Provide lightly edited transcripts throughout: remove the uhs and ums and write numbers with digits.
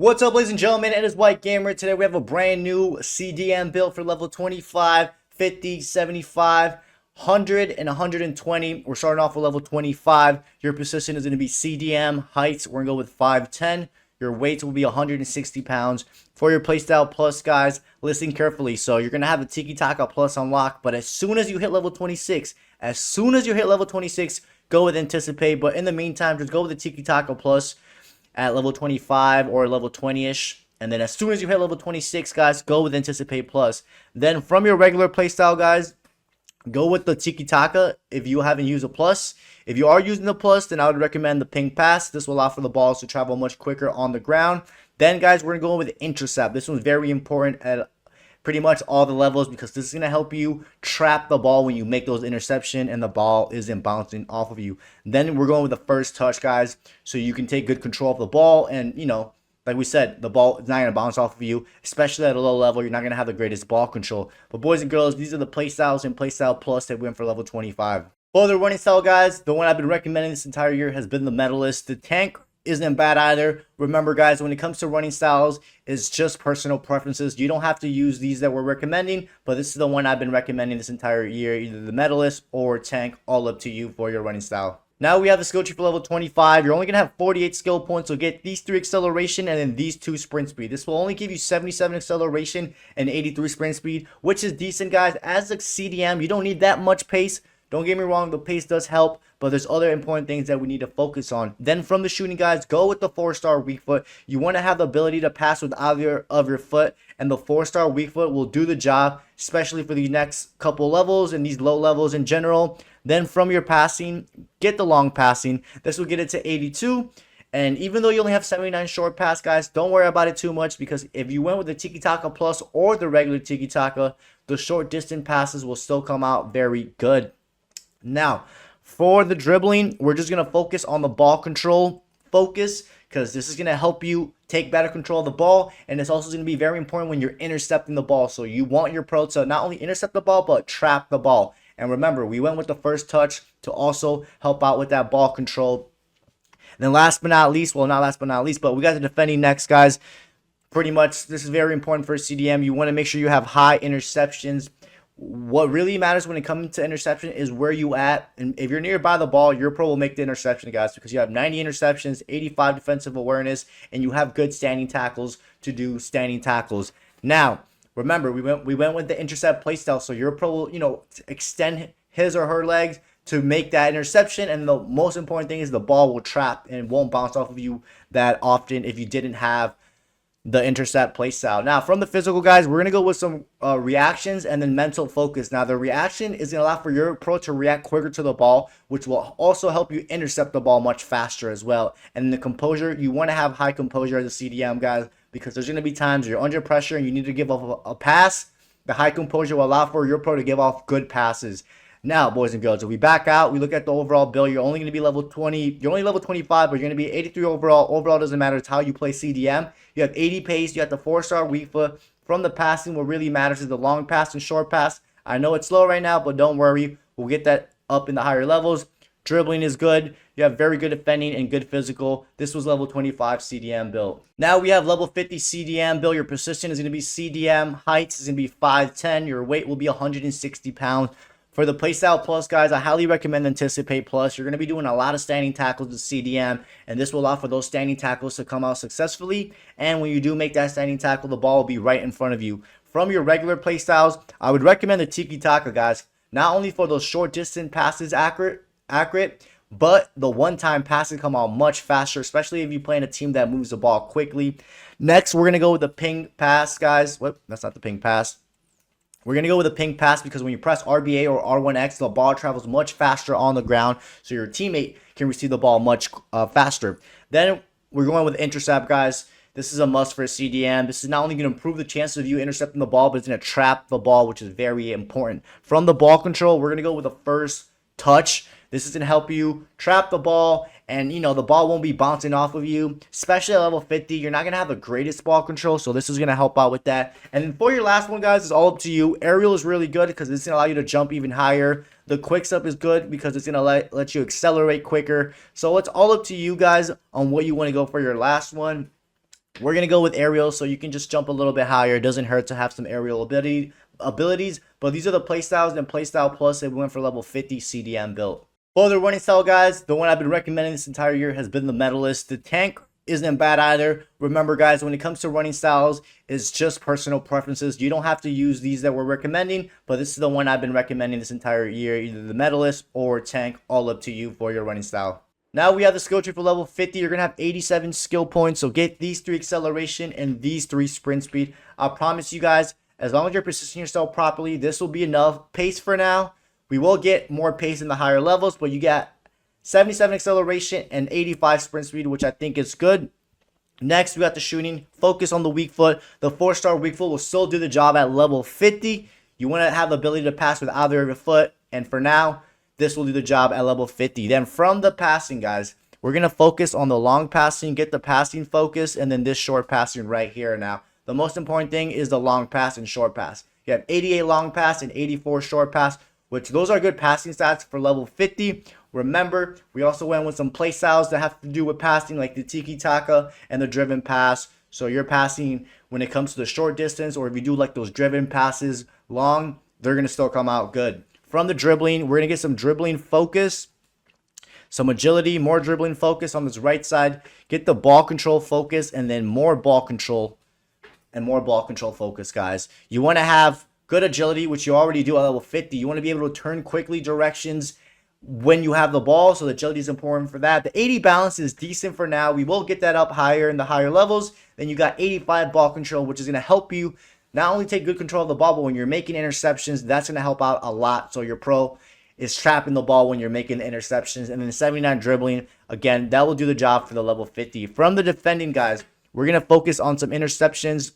What's up, ladies and gentlemen? It is White Gamer. Today we have a brand new CDM build for level 25, 50, 75, 100, and 120. We're starting off with level 25. Your position is going to be CDM. Heights, we're going to go with 5'10". Your weights will be 160 pounds. For your playstyle plus, guys, listen carefully. So you're going to have the Tiki Taka plus unlocked, but as soon as you hit level 26, go with Anticipate. But in the meantime, just go with the Tiki Taka plus at level 25 or level 20-ish. And then as soon as you hit level 26, guys, go with Anticipate Plus. Then from your regular playstyle, guys, go with the Tiki Taka if you haven't used a plus. If you are using the plus, then I would recommend the Ping Pass. This will allow for the balls to travel much quicker on the ground. Then, guys, we're going to go with Intercept. This one's very important at pretty much all the levels because this is going to help you trap the ball when you make those interception and the ball isn't bouncing off of you. Then we're going with the first touch, guys, so you can take good control of the ball. And, you know, like we said, the ball is not going to bounce off of you, especially at a low level. You're not going to have the greatest ball control. But boys and girls, these are the playstyles and playstyle plus that went for level 25. For the running style, guys, the one I've been recommending this entire year has been the Medalist. The tank isn't bad either. Remember, guys, when it comes to running styles, it's just personal preferences. You don't have to use these that we're recommending, but this is the one I've been recommending this entire year, either the Medalist or tank, all up to you for your running style. Now we have the skill tree for level 25. You're only going to have 48 skill points, so get these 3 acceleration and then these 2 sprint speed. This will only give you 77 acceleration and 83 sprint speed, which is decent, guys. As a CDM, you don't need that much pace. Don't get me wrong, the pace does help, but there's other important things that we need to focus on. Then from the shooting, guys, go with the 4-star weak foot. You want to have the ability to pass with either of your foot, and the 4-star weak foot will do the job, especially for these next couple levels and these low levels in general. Then from your passing, get the long passing. This will get it to 82. And even though you only have 79 short pass, guys, don't worry about it too much because if you went with the Tiki Taka Plus or the regular Tiki Taka, the short distance passes will still come out very good. Now, for the dribbling, we're just going to focus on the ball control focus because this is going to help you take better control of the ball, and it's also going to be very important when you're intercepting the ball. So you want your pro to not only intercept the ball, but trap the ball. And remember, we went with the first touch to also help out with that ball control. And then last but not least, well, not last but not least, but we got the defending next, guys. Pretty much, this is very important for CDM. You want to make sure you have high interceptions. What really matters when it comes to interception is where you at. And if you're nearby the ball, your pro will make the interception, guys, because you have 90 interceptions, 85 defensive awareness, and you have good standing tackles to do standing tackles. Now, remember, we went with the intercept playstyle, so your pro will, you know, extend his or her legs to make that interception. And the most important thing is the ball will trap and won't bounce off of you that often if you didn't have the intercept playstyle. Now, from the physical, guys, we're going to go with some reactions and then mental focus. Now, the reaction is going to allow for your pro to react quicker to the ball, which will also help you intercept the ball much faster as well. And the composure, you want to have high composure as a CDM, guys, because there's going to be times you're under pressure and you need to give off a pass. The high composure will allow for your pro to give off good passes. Now, boys and girls, if we back out, we look at the overall build, you're only going to be level 20. You're only level 25, but you're going to be 83 overall. Overall doesn't matter. It's how you play CDM. You have 80 pace. You have the 4-star weak foot. From the passing, what really matters is the long pass and short pass. I know it's slow right now, but don't worry. We'll get that up in the higher levels. Dribbling is good. You have very good defending and good physical. This was level 25 CDM build. Now we have level 50 CDM build. Your position is going to be CDM. Heights is going to be 5'10". Your weight will be 160 pounds. For the playstyle plus, guys, I highly recommend Anticipate Plus. You're going to be doing a lot of standing tackles with CDM, and this will allow for those standing tackles to come out successfully. And when you do make that standing tackle, the ball will be right in front of you. From your regular playstyles, I would recommend the Tiki Taka, guys, not only for those short distance passes accurate, but the one-time passes come out much faster, especially if you play in a team that moves the ball quickly. Next, we're going to go with the Ping Pass, guys. What? That's not the Ping Pass. We're going to go with a ping pass because when you press RBA or R1X, the ball travels much faster on the ground, so your teammate can receive the ball much faster. Then we're going with intercept, guys. This is a must for a CDM. This is not only going to improve the chances of you intercepting the ball, but it's going to trap the ball, which is very important. From the ball control, we're going to go with the first touch. This is going to help you trap the ball, and, you know, the ball won't be bouncing off of you, especially at level 50. You're not going to have the greatest ball control, so this is going to help out with that. And then for your last one, guys, it's all up to you. Aerial is really good because it's going to allow you to jump even higher. The quick step is good because it's going to let you accelerate quicker. So it's all up to you guys on what you want to go for your last one. We're going to go with aerial, so you can just jump a little bit higher. It doesn't hurt to have some aerial abilities, but these are the playstyles, and playstyle plus, it went for level 50 CDM build. For the running style, guys, the one I've been recommending this entire year has been the Medalist. The tank isn't bad either. Remember, guys, when it comes to running styles, it's just personal preferences. You don't have to use these that we're recommending, but this is the one I've been recommending this entire year, either the Medalist or tank, all up to you for your running style. Now we have the skill tree for level 50. You're going to have 87 skill points, so get these 3 acceleration and these 3 sprint speed. I promise you guys, as long as you're positioning yourself properly, this will be enough. Pace for now. We will get more pace in the higher levels, but you got 77 acceleration and 85 sprint speed, which I think is good. Next, we got the shooting. Focus on the weak foot. The 4-star weak foot will still do the job at level 50. You want to have the ability to pass with either of your foot, and for now, this will do the job at level 50. Then from the passing, guys, we're going to focus on the long passing, get the passing focus, and then this short passing right here now. The most important thing is the long pass and short pass. You have 88 long pass and 84 short pass, which those are good passing stats for level 50. Remember, we also went with some play styles that have to do with passing, like the tiki-taka and the driven pass. So you're passing when it comes to the short distance, or if you do like those driven passes long, they're going to still come out good. From the dribbling, we're going to get some dribbling focus, some agility, more dribbling focus on this right side. Get the ball control focus, and then more ball control and more ball control focus, guys. You want to have good agility, which you already do at level 50. You want to be able to turn quickly directions when you have the ball, so the agility is important for that. The 80 balance is decent for now. We will get that up higher in the higher levels. Then you got 85 ball control, which is going to help you not only take good control of the ball, but when you're making interceptions, that's going to help out a lot. So your pro is trapping the ball when you're making the interceptions. And then 79 dribbling, again, that will do the job for the level 50. From the defending, guys, we're going to focus on some interceptions,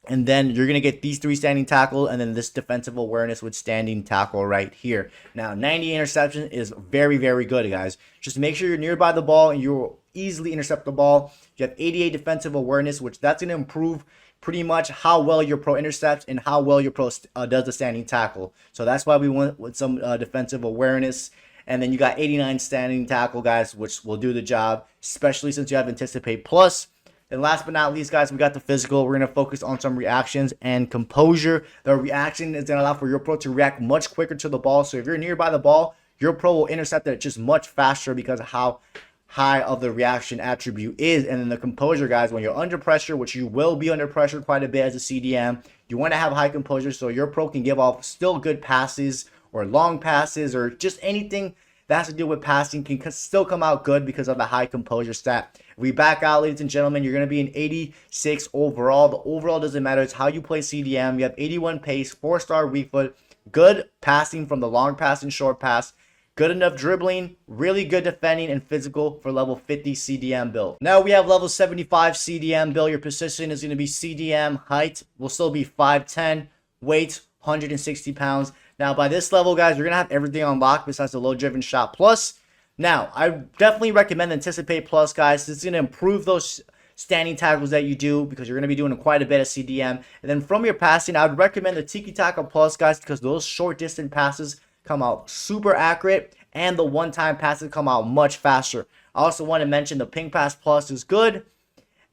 and then you're going to get these 3 standing tackle, and then this defensive awareness with standing tackle right here. Now, 90 interception is very, very good, guys. Just make sure you're nearby the ball and you'll easily intercept the ball. You have 88 defensive awareness, which that's going to improve pretty much how well your pro intercepts and how well your pro does the standing tackle. So that's why we went with some defensive awareness. And then you got 89 standing tackle, guys, which will do the job, especially since you have Anticipate Plus. And last but not least, guys, we got the physical. We're going to focus on some reactions and composure. The reaction is going to allow for your pro to react much quicker to the ball. So if you're nearby the ball, your pro will intercept it just much faster because of how high of the reaction attribute is. And then the composure, guys, when you're under pressure, which you will be under pressure quite a bit as a CDM, you want to have high composure so your pro can give off still good passes or long passes or just anything that has to do with passing can still come out good because of the high composure stat. If we back out, ladies and gentlemen, you're going to be an 86 overall. The overall doesn't matter. It's how you play CDM. You have 81 pace, 4-star weak foot, good passing from the long pass and short pass, good enough dribbling, really good defending, and physical for level 50 CDM build. Now we have level 75 CDM build. Your position is going to be CDM. Height will still be 5'10", weight 160 pounds. Now, by this level, guys, you're going to have everything unlocked besides the low-driven shot plus. Now, I definitely recommend Anticipate Plus, guys. It's going to improve those standing tackles that you do because you're going to be doing quite a bit of CDM. And then from your passing, I would recommend the Tiki Taka Plus, guys, because those short-distance passes come out super accurate, and the one-time passes come out much faster. I also want to mention the Ping Pass Plus is good,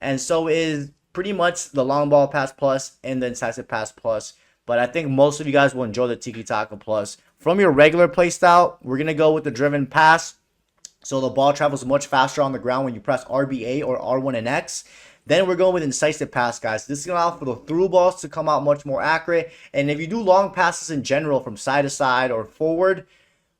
and so is pretty much the Long Ball Pass Plus and the Incisive Pass Plus. But I think most of you guys will enjoy the Tiki Taka Plus. From your regular playstyle, we're going to go with the Driven Pass. So the ball travels much faster on the ground when you press RBA or R1 and X. Then we're going with Incisive Pass, guys. This is going to allow for the through balls to come out much more accurate. And if you do long passes in general from side to side or forward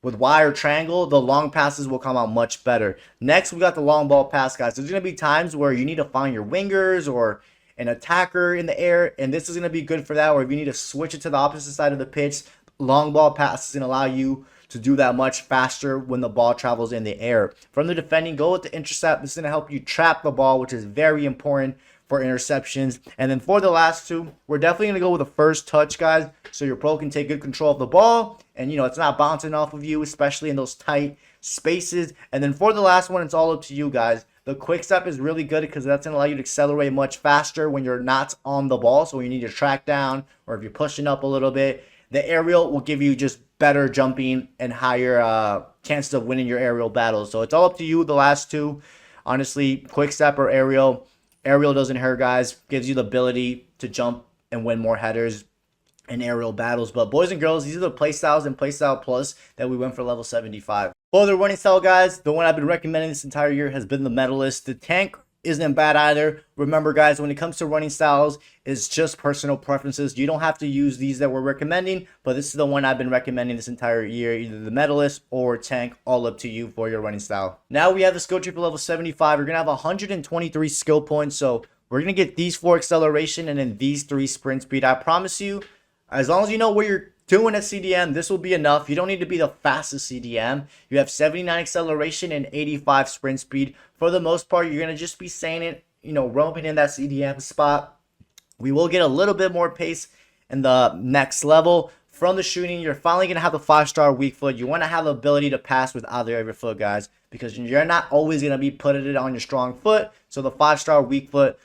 with Y or triangle, the long passes will come out much better. Next, we got the long ball pass, guys. There's going to be times where you need to find your wingers or an attacker in the air, and this is going to be good for that. Or if you need to switch it to the opposite side of the pitch, long ball pass is going to allow you to do that much faster when the ball travels in the air. From the defending, go with the intercept. This is going to help you trap the ball, which is very important for interceptions. And then for the last two, we're definitely going to go with the first touch, guys, so your pro can take good control of the ball, and it's not bouncing off of you, especially in those tight spaces. And then for the last one, it's all up to you, guys. The quick step is really good because that's going to allow you to accelerate much faster when you're not on the ball. So when you need to track down or if you're pushing up a little bit, the aerial will give you just better jumping and higher chances of winning your aerial battles. So it's all up to you, the last two. Honestly, quick step or aerial, Aerial doesn't hurt, guys. Gives you the ability to jump and win more headers and aerial battles. But boys and girls, these are the playstyles and playstyle plus that we went for level 75. For the running style, guys, the one I've been recommending this entire year has been the Medalist. The tank isn't bad either. Remember, guys, when it comes to running styles, it's just personal preferences. You don't have to use these that we're recommending, but this is the one I've been recommending this entire year, either the Medalist or tank, all up to you for your running style. Now we have the skill tree for level 75. You're going to have 123 skill points, so we're going to get these 4 acceleration and then these 3 sprint speed. I promise you, as long as you know where you're doing at CDM, this will be enough. You don't need to be the fastest CDM. You have 79 acceleration and 85 sprint speed. For the most part, you're going to just be saying it, roaming in that CDM spot. We will get a little bit more pace in the next level. From the shooting, you're finally going to have the 5-star weak foot. You want to have the ability to pass with either of your foot, guys, because you're not always going to be putting it on your strong foot. So the 5-star weak foot,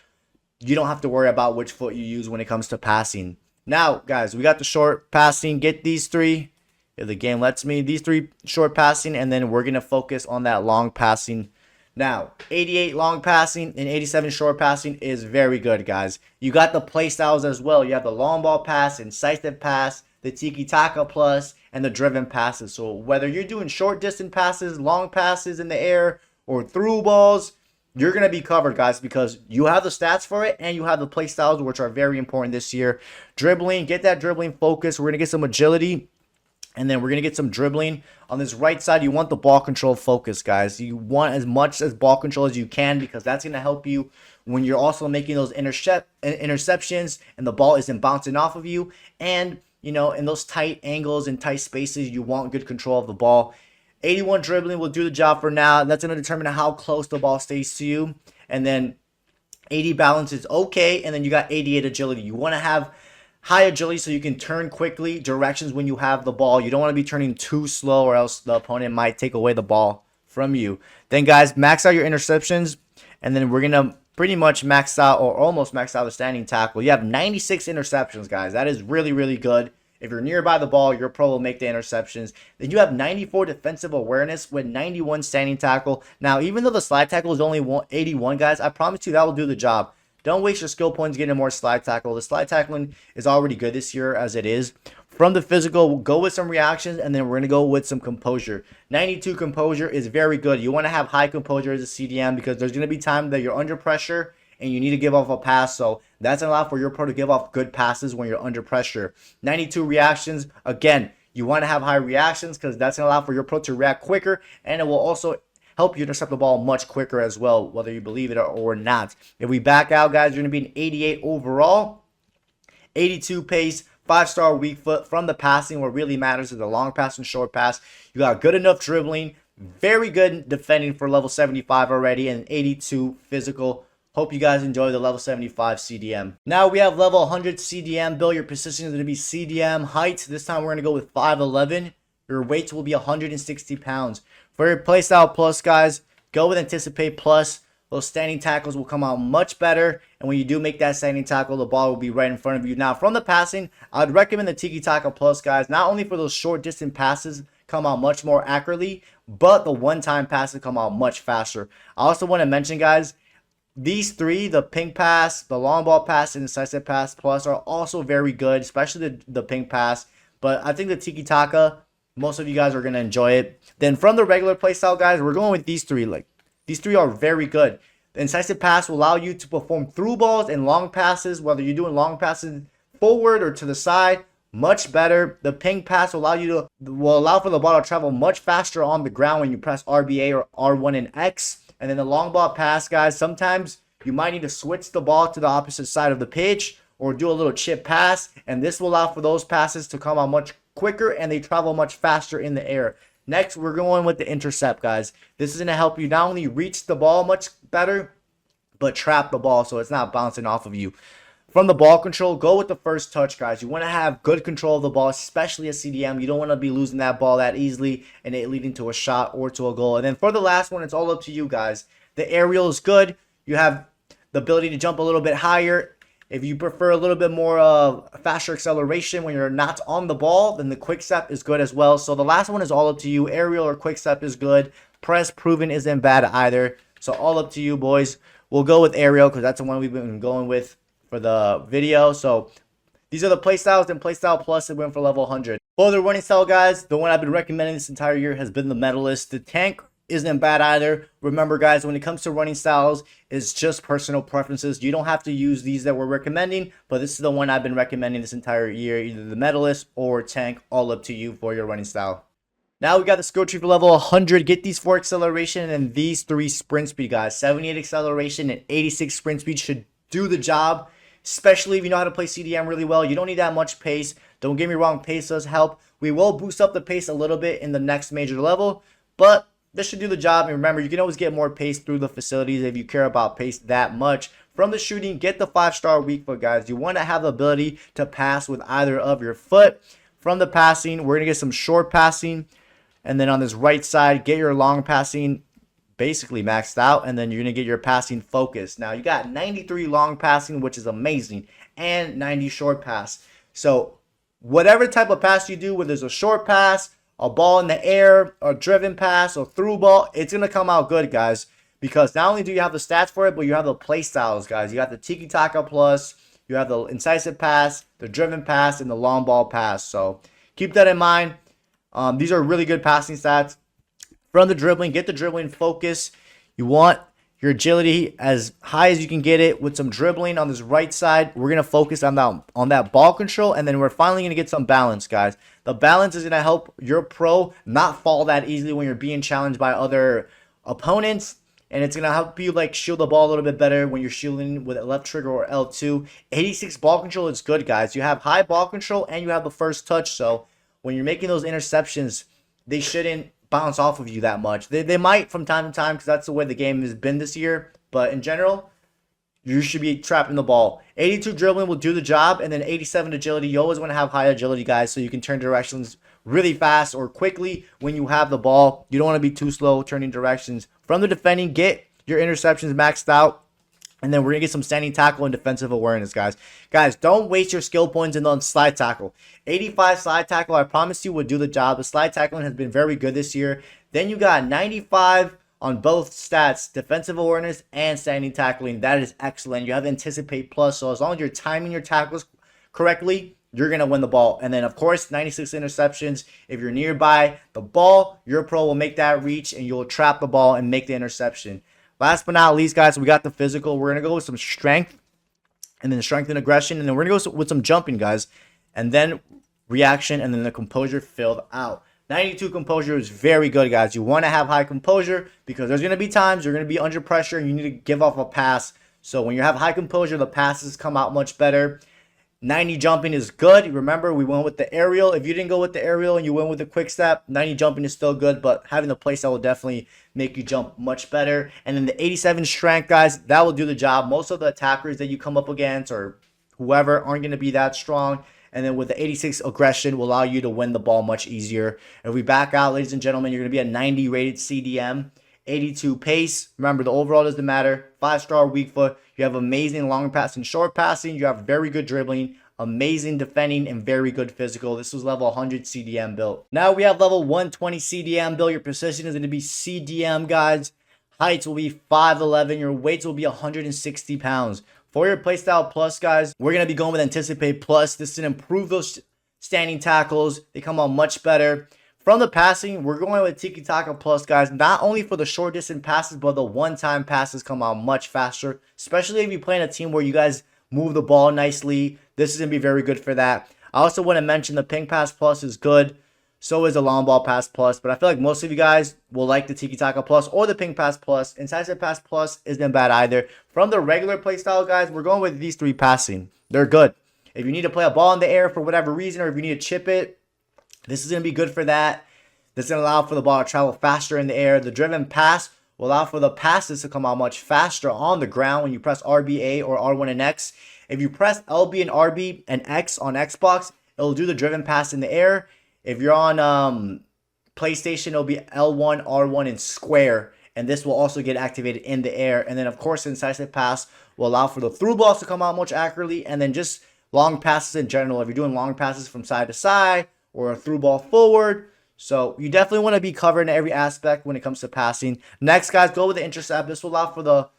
you don't have to worry about which foot you use when it comes to passing. Now, guys, we got the short passing. Get these 3, if the game lets me, these 3 short passing, and then we're going to focus on that long passing. Now, 88 long passing and 87 short passing is very good, guys. You got the play styles as well. You have the long ball pass, incisive pass, the tiki-taka plus, and the driven passes. So whether you're doing short distance passes, long passes in the air, or through balls, you're going to be covered, guys, because you have the stats for it and you have the play styles, which are very important this year. Dribbling, get that dribbling focus. We're going to get some agility, and then we're going to get some dribbling. On this right side, you want the ball control focus, guys. You want as much as ball control as you can, because that's going to help you when you're also making those interceptions and the ball isn't bouncing off of you. And, in those tight angles and tight spaces, you want good control of the ball. 81 dribbling will do the job for now. That's going to determine how close the ball stays to you. And then 80 balance is okay. And then you got 88 agility. You want to have high agility so you can turn quickly directions when you have the ball. You don't want to be turning too slow, or else the opponent might take away the ball from you. Then, guys, max out your interceptions. And then we're going to pretty much max out, or almost max out, the standing tackle. You have 96 interceptions, guys. That is really, really good. If you're nearby the ball, your pro will make the interceptions. Then you have 94 defensive awareness with 91 standing tackle. Now, even though the slide tackle is only 81, guys, I promise you that will do the job. Don't waste your skill points getting more slide tackle. The slide tackling is already good this year as it is. From the physical, we'll go with some reactions, and then we're going to go with some composure. 92 composure is very good. You want to have high composure as a CDM, because there's going to be time that you're under pressure and you need to give off a pass. So that's going to allow for your pro to give off good passes when you're under pressure. 92 reactions. Again, you want to have high reactions, because that's going to allow for your pro to react quicker, and it will also help you intercept the ball much quicker as well, whether you believe it or not. If we back out, guys, you're going to be an 88 overall, 82 pace, 5-star weak foot. From the passing, what really matters is the long pass and short pass. You got good enough dribbling, very good defending for level 75 already, and 82 physical. Hope you guys enjoy the level 75 CDM. Now we have level 100 CDM. Bill, your position is going to be CDM. Height, this time we're going to go with 5'11". Your weight will be 160 pounds. For your playstyle plus, guys, go with Anticipate Plus. Those standing tackles will come out much better. And when you do make that standing tackle, the ball will be right in front of you. Now, from the passing, I'd recommend the Tiki Taka Plus, guys. Not only for those short distance passes come out much more accurately, but the one-time passes come out much faster. I also want to mention, guys, these 3, the pink pass, the long ball pass, and incisive pass plus, are also very good, especially the pink pass. But I think the Tiki Taka, most of you guys are going to enjoy it. Then from the regular playstyle, guys, we're going with these 3. These 3 are very good. The incisive pass will allow you to perform through balls and long passes, whether you're doing long passes forward or to the side, much better. The ping pass will allow for the ball to travel much faster on the ground when you press RBA or R1 and X. And then the long ball pass, guys, sometimes you might need to switch the ball to the opposite side of the pitch or do a little chip pass, and this will allow for those passes to come out much quicker and they travel much faster in the air. Next, we're going with the intercept, guys. This is going to help you not only reach the ball much better, but trap the ball so it's not bouncing off of you. From the ball control, go with the first touch, guys. You want to have good control of the ball, especially a CDM. You don't want to be losing that ball that easily and it leading to a shot or to a goal. And then for the last one, it's all up to you, guys. The aerial is good. You have the ability to jump a little bit higher. If you prefer a little bit more faster acceleration when you're not on the ball, then the quick step is good as well. So the last one is all up to you. Aerial or quick step is good. Press proven isn't bad either. So all up to you, boys. we'll go with aerial because that's the one we've been going with for the video. So these are the playstyles, and playstyle plus it went for level 100. For the running style, guys, the one I've been recommending this entire year has been the Medalist. The tank isn't bad either. Remember, guys, when it comes to running styles, it's just personal preferences. You don't have to use these that we're recommending, but this is the one I've been recommending this entire year, either the Medalist or tank, all up to you for your running style. Now we got the skill tree for level 100. Get these 4 acceleration and these 3 sprint speed, guys. 78 acceleration and 86 sprint speed should do the job, especially if you know how to play CDM really well. You don't need that much pace. Don't get me wrong, pace does help. We will boost up the pace a little bit in the next major level, but this should do the job. And remember, you can always get more pace through the facilities if you care about pace that much. From the shooting, get the 5-star weak foot, guys. You want to have the ability to pass with either of your foot. From the passing, we're going to get some short passing. And then on this right side, get your long passing basically maxed out. And then you're going to get your passing focused. Now, you got 93 long passing, which is amazing, and 90 short pass. So whatever type of pass you do, whether it's a short pass, a ball in the air, a driven pass, or through ball, it's going to come out good, guys. Because not only do you have the stats for it, but you have the play styles, guys. You got the Tiki Taka Plus, you have the incisive pass, the driven pass, and the long ball pass. So keep that in mind. These are really good passing stats. From the dribbling, get the dribbling focus. You want your agility as high as you can get it with some dribbling on this right side. We're going to focus on that ball control, and then we're finally going to get some balance, guys. The balance is going to help your pro not fall that easily when you're being challenged by other opponents, and it's going to help you like shield the ball a little bit better when you're shielding with a left trigger or L2. 86 ball control is good, guys. You have high ball control and you have the first touch, so when you're making those interceptions, they shouldn't bounce off of you that much. They might from time to time because that's the way the game has been this year. But in general, you should be trapping the ball. 82 dribbling will do the job. And then 87 agility. You always want to have high agility, guys, so you can turn directions really fast or quickly when you have the ball. You don't want to be too slow turning directions. From the defending, get your interceptions maxed out. And then we're going to get some standing tackle and defensive awareness, guys. Guys, don't waste your skill points in the slide tackle. 85 slide tackle, I promise you, will do the job. The slide tackling has been very good this year. Then you got 95 on both stats, defensive awareness and standing tackling. That is excellent. You have anticipate plus, so as long as you're timing your tackles correctly, you're going to win the ball. And then, of course, 96 interceptions. If you're nearby the ball, your pro will make that reach, and you'll trap the ball and make the interception. Last but not least, guys, we got the physical. We're going to go with some strength, and then strength and aggression, and then we're going to go with some jumping, guys, and then reaction, and then the composure filled out. 92 composure is very good, guys. You want to have high composure because there's going to be times you're going to be under pressure and you need to give off a pass. So when you have high composure, the passes come out much better. 90 jumping is good. Remember, we went with the aerial. If you didn't go with the aerial and you went with the quick step, 90 jumping is still good, but having the playstyle will definitely make you jump much better. And then the 87 strength, guys, that will do the job. Most of the attackers that you come up against or whoever aren't going to be that strong. And then with the 86 aggression will allow you to win the ball much easier. If we back out, ladies and gentlemen, you're going to be a 90 rated CDM. 82 pace. Remember, the overall doesn't matter. 5-star weak foot. You have amazing long passing, short passing. You have very good dribbling, amazing defending, and very good physical. This was level 100 CDM built. Now we have level 120 CDM built. Your precision is going to be CDM, guys. Heights will be 5'11". Your weights will be 160 pounds. For your playstyle plus, guys, we're going to be going with Anticipate Plus. This is to improve those standing tackles. They come out much better. From the passing, we're going with Tiki Taka Plus, guys. Not only for the short distance passes, but the one-time passes come out much faster. Especially if you play in a team where you guys move the ball nicely. This is going to be very good for that. I also want to mention the Ping Pass Plus is good. So is the Long Ball Pass Plus. But I feel like most of you guys will like the Tiki Taka Plus or the Ping Pass Plus. Incisive Pass Plus isn't bad either. From the regular playstyle, guys, we're going with these 3 passing. They're good. If you need to play a ball in the air for whatever reason, or if you need to chip it, this is going to be good for that. This is going to allow for the ball to travel faster in the air. The driven pass will allow for the passes to come out much faster on the ground when you press RBA or R1 and X. If you press LB and RB and X on Xbox, it'll do the driven pass in the air. If you're on PlayStation, it'll be L1, R1, and square. And this will also get activated in the air. And then, of course, incisive pass will allow for the through balls to come out much accurately. And then just long passes in general. If you're doing long passes from side to side or a through ball forward. So you definitely want to be covered in every aspect when it comes to passing. Next, guys, go with the intercept. This will allow for the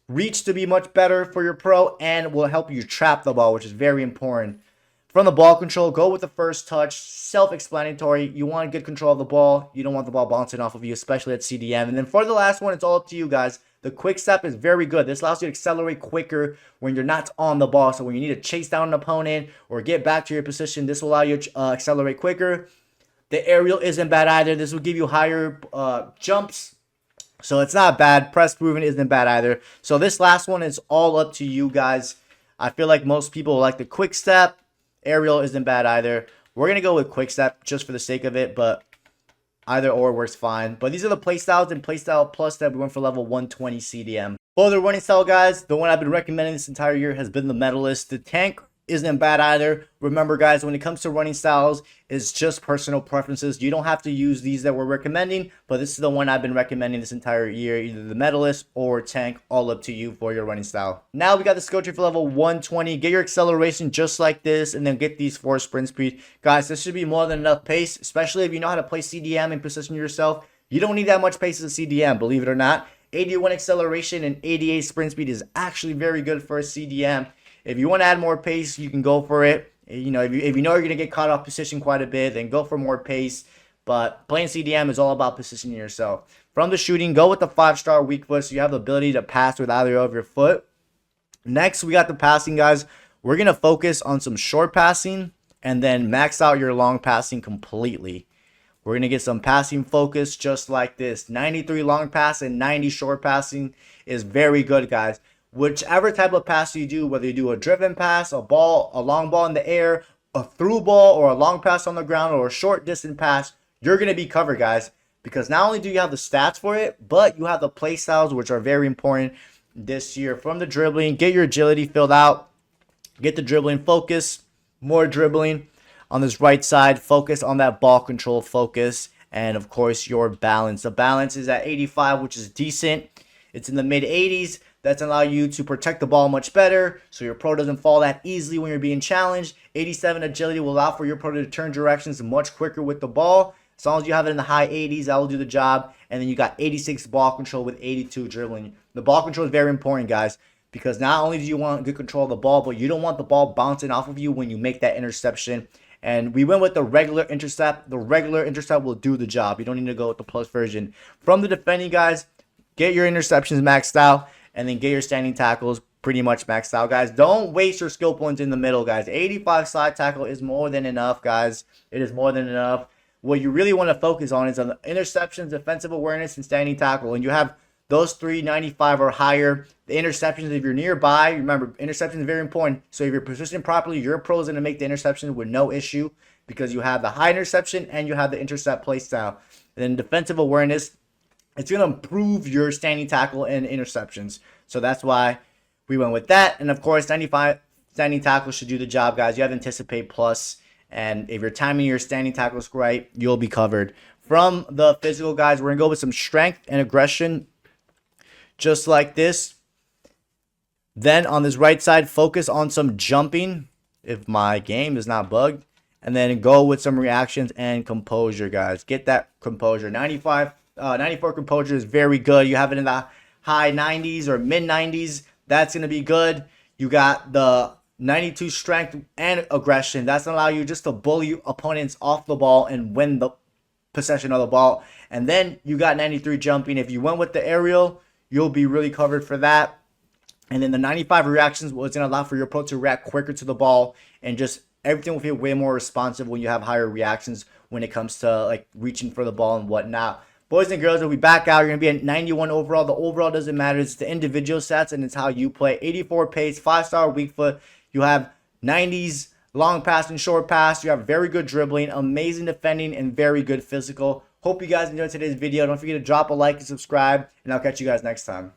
reach to be much better for your pro and will help you trap the ball, which is very important. From the ball control, go with the first touch. Self-explanatory. You want good control of the ball. You don't want the ball bouncing off of you, especially at CDM. And then for the last one, it's all up to you guys. The quick step is very good. This allows you to accelerate quicker when you're not on the ball. So when you need to chase down an opponent or get back to your position, this will allow you to accelerate quicker. The aerial isn't bad either. This will give you higher jumps. So it's not bad. Press proven isn't bad either. So this last one is all up to you guys. I feel like most people like the quick step. Aerial isn't bad either. We're going to go with quick step just for the sake of it, but either or works fine. But these are the playstyles and playstyle plus that we went for level 120 CDM. For the running style, guys, the one I've been recommending this entire year has been the Medalist. The tank isn't bad either. Remember, guys, when it comes to running styles, it's just personal preferences. You don't have to use these that we're recommending, but this is the one I've been recommending this entire year, either the Medalist or tank, all up to you for your running style. Now we got the skill tree for level 120. Get your acceleration just like this, and then get these 4 sprint speed. Guys, this should be more than enough pace, especially if you know how to play CDM and position yourself. You don't need that much pace as a CDM, believe it or not. 81 acceleration and 88 sprint speed is actually very good for a CDM. If you want to add more pace, you can go for it. You know, if you know you're going to get caught off position quite a bit, then go for more pace. But playing CDM is all about positioning yourself. From the shooting, go with the 5-star weak foot so you have the ability to pass with either of your foot. Next, we got the passing, guys. We're going to focus on some short passing and then max out your long passing completely. We're going to get some passing focus just like this. 93 long pass and 90 short passing is very good, guys. Whichever type of pass you do, whether you do a driven pass, a long ball in the air, a through ball, or a long pass on the ground, or a short distance pass, you're going to be covered, guys. Because not only do you have the stats for it, but you have the play styles, which are very important this year. From the dribbling, get your agility filled out. Get the dribbling focus, more dribbling. On this right side, focus on that ball control focus. And, of course, your balance. The balance is at 85, which is decent. It's in the mid-80s. That's allow you to protect the ball much better, so your pro doesn't fall that easily when you're being challenged. 87 agility will allow for your pro to turn directions much quicker with the ball. As long as you have it in the high 80s, that will do the job. And then you got 86 ball control with 82 dribbling. The ball control is very important, guys, because not only do you want good control of the ball, but you don't want the ball bouncing off of you when you make that interception. And we went with the regular intercept. The regular intercept will do the job. You don't need to go with the plus version. From the defending, guys, get your interceptions maxed out. And then get your standing tackles pretty much maxed out, guys. Don't waste your skill points in the middle, guys. 85 slide tackle is more than enough, guys. It is more than enough. What you really want to focus on is on the interceptions, defensive awareness, and standing tackle. And you have those 395 or higher. The interceptions, if you're nearby, remember, interceptions is very important. So if you're positioned properly, your pro is going to make the interception with no issue because you have the high interception and you have the intercept play style. And then defensive awareness, it's going to improve your standing tackle and interceptions. So that's why we went with that. And, of course, 95 standing tackle should do the job, guys. You have Anticipate Plus. And if you're timing your standing tackles right, you'll be covered. From the physical, guys, we're going to go with some strength and aggression just like this. Then on this right side, focus on some jumping if my game is not bugged. And then go with some reactions and composure, guys. Get that composure. 94 composure is very good. You have it in the high 90s or mid 90s. That's going to be good. You got the 92 strength and aggression. That's going to allow you just to bully opponents off the ball and win the possession of the ball. And then you got 93 jumping. If you went with the aerial, you'll be really covered for that. And then the 95 reactions was going to allow for your pro to react quicker to the ball, and just everything will feel way more responsive when you have higher reactions when it comes to like reaching for the ball and whatnot. Boys and girls, we'll be back out. You're going to be at 91 overall. The overall doesn't matter. It's the individual stats, and it's how you play. 84 pace, 5-star weak foot. You have 90s long pass and short pass. You have very good dribbling, amazing defending, and very good physical. Hope you guys enjoyed today's video. Don't forget to drop a like and subscribe, and I'll catch you guys next time.